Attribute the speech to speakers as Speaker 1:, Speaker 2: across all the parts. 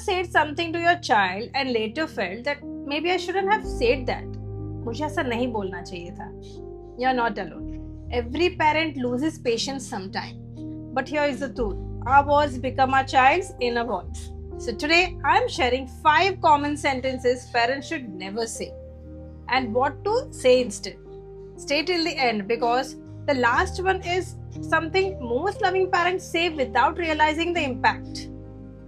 Speaker 1: said something to your child and later felt that maybe I shouldn't have said that? मुझे ऐसा नहीं बोलना चाहिए था. You're not alone. Every parent loses patience sometime. But here is the truth. Our words become our child's inner voice. So today I am sharing 5 common sentences parents should never say and what to say instead. Stay till the end because the last one is something most loving parents say without realizing the impact.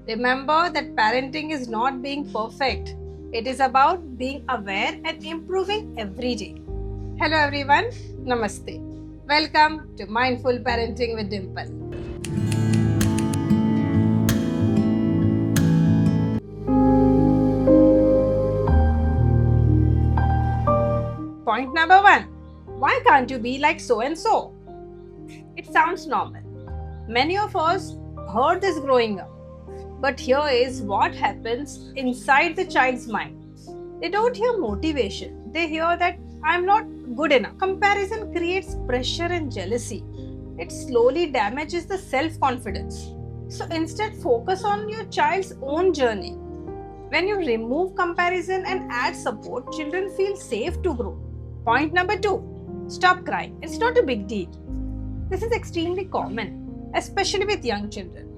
Speaker 1: Remember that parenting is not being perfect. It is about being aware and improving every day. Hello everyone, Namaste. Welcome to Mindful Parenting with Dimple. Point number 1. Why can't you be like so and so? It sounds normal. Many of us heard this growing up. But here is what happens inside the child's mind. They don't hear motivation. They hear that I'm not good enough. Comparison creates pressure and jealousy. It slowly damages the self-confidence. So instead, focus on your child's own journey. When you remove comparison and add support, children feel safe to grow. Point number 2. Stop crying. It's not a big deal. This is extremely common, especially with young children.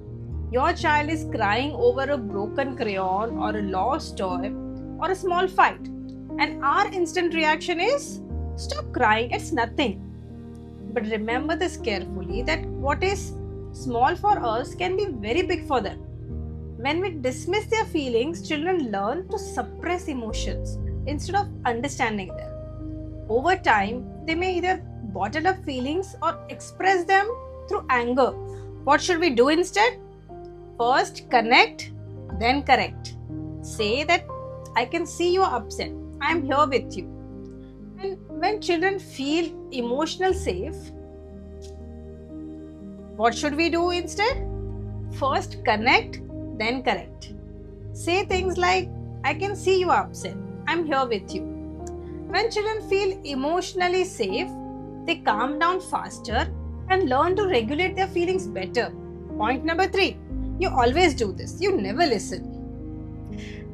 Speaker 1: Your child is crying over a broken crayon or a lost toy or a small fight. And our instant reaction is, stop crying, it's nothing. But remember this carefully that what is small for us can be very big for them. When we dismiss their feelings, children learn to suppress emotions instead of understanding them. Over time, they may either bottle up feelings or express them through anger. What should we do instead? First, connect, then correct. Say that I can see you are upset. I am here with you. And when children feel emotional safe, what should we do instead? First, connect, then correct. Say things like, I can see you are upset. I am here with you. When children feel emotionally safe, they calm down faster and learn to regulate their feelings better. Point number 3. You always do this. You never listen.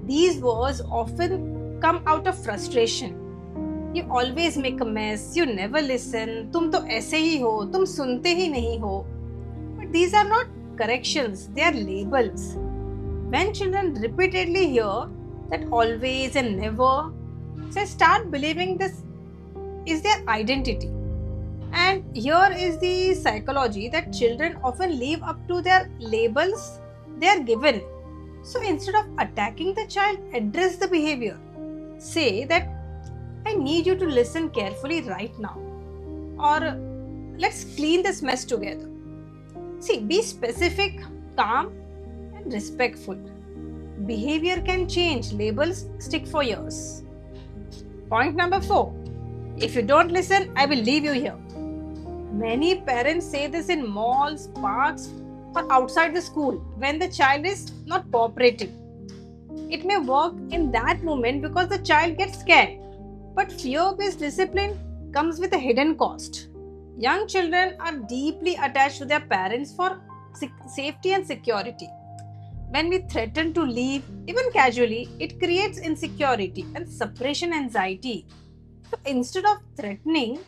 Speaker 1: These words often come out of frustration. You always make a mess. You never listen. तुम तो ऐसे ही हो. तुम सुनते ही नहीं हो. But these are not corrections. They are labels. When children repeatedly hear that always and never, they start believing this is their identity. And here is the psychology that children often live up to their labels they are given. So instead of attacking the child, address the behavior. Say that I need you to listen carefully right now. Or let's clean this mess together. See, be specific, calm, and respectful. Behavior can change, labels stick for years. Point number 4. If you don't listen, I will leave you here. Many parents say this in malls, parks, or outside the school when the child is not cooperating. It may work in that moment because the child gets scared. But fear-based discipline comes with a hidden cost. Young children are deeply attached to their parents for safety and security. When we threaten to leave, even casually, it creates insecurity and separation anxiety. So instead of threatening,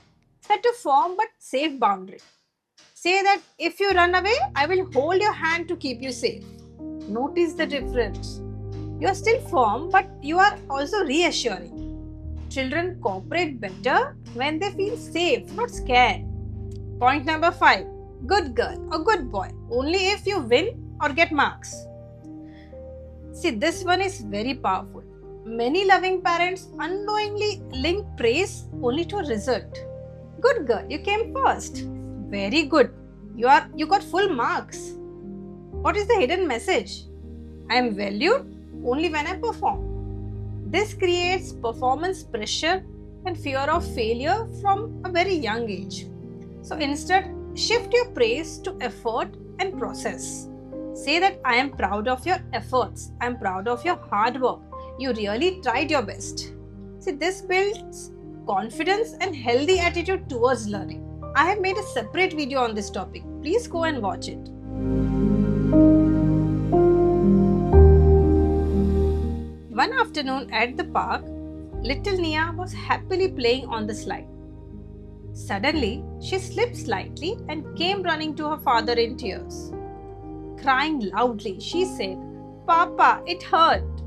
Speaker 1: set a firm but safe boundary. Say that if you run away, I will hold your hand to keep you safe. Notice the difference. You are still firm, but you are also reassuring. Children cooperate better when they feel safe, not scared. Point number 5. Good girl or good boy, only if you win or get marks. See, this one is very powerful. Many loving parents unknowingly link praise only to a result. Good girl, you came first. Very good. You got full marks. What is the hidden message? I am valued only when I perform. This creates performance pressure and fear of failure from a very young age. So instead, shift your praise to effort and process. Say that I am proud of your efforts. I am proud of your hard work. You really tried your best. See, this builds confidence and healthy attitude towards learning. I have made a separate video on this topic. Please go and watch it. One afternoon at the park, little Nia was happily playing on the slide. Suddenly, she slipped slightly and came running to her father in tears. Crying loudly, she said, "Papa, it hurt."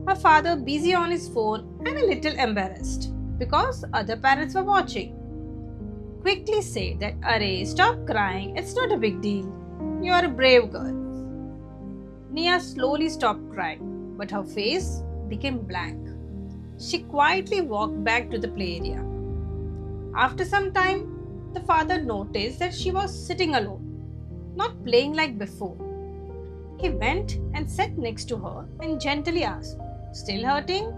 Speaker 1: Her father, busy on his phone and a little embarrassed because other parents were watching, quickly said that, "Arey, stop crying, it's not a big deal. You are a brave girl." Nia slowly stopped crying, but her face became blank. She quietly walked back to the play area. After some time, the father noticed that she was sitting alone, not playing like before. He went and sat next to her and gently asked, "Still hurting?"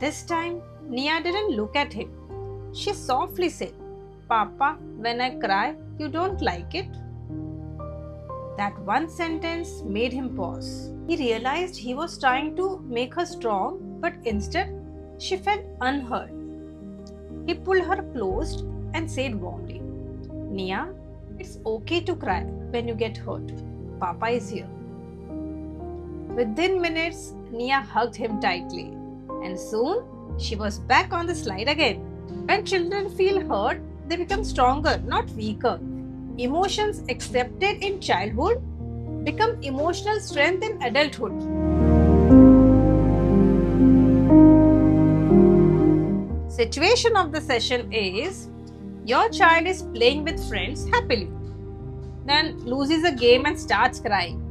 Speaker 1: This time, Nia didn't look at him. She softly said, "Papa, when I cry, you don't like it?" That one sentence made him pause. He realized he was trying to make her strong, but instead, she felt unheard. He pulled her close and said warmly, "Nia, it's okay to cry when you get hurt. Papa is here." Within minutes, Nia hugged him tightly, and soon she was back on the slide again. When children feel hurt, they become stronger, not weaker. Emotions accepted in childhood become emotional strength in adulthood. Situation of the session is: your child is playing with friends happily, then loses a game and starts crying.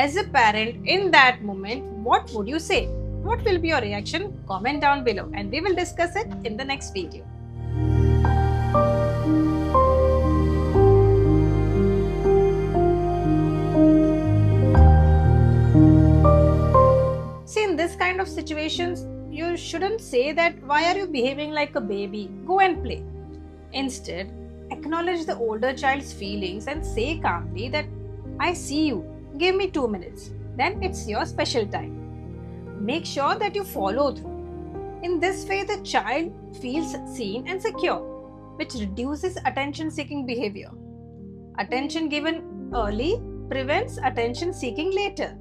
Speaker 1: As a parent in that moment, what would you say? What will be your reaction? Comment down below and we will discuss it in the next video. See, in this kind of situations, you shouldn't say that, "Why are you behaving like a baby? Go and play." Instead, acknowledge the older child's feelings and say calmly that, "I see you. Give me 2 minutes. Then it's your special time." Make sure that you follow through. In this way, the child feels seen and secure, which reduces attention-seeking behavior. Attention given early prevents attention-seeking later.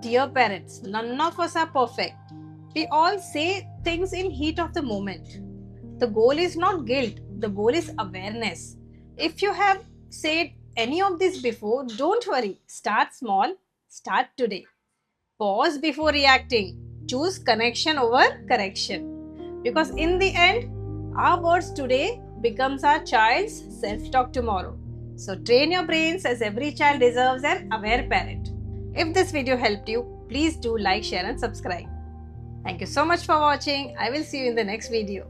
Speaker 1: Dear parents, none of us are perfect. We all say things in heat of the moment. The goal is not guilt, the goal is awareness. If you have said any of this before, don't worry. Start small, start today. Pause before reacting. Choose connection over correction. Because in the end, our words today becomes our child's self-talk tomorrow. So train your brains, as every child deserves an aware parent. If this video helped you, please do like, share and subscribe. Thank you so much for watching. I will see you in the next video.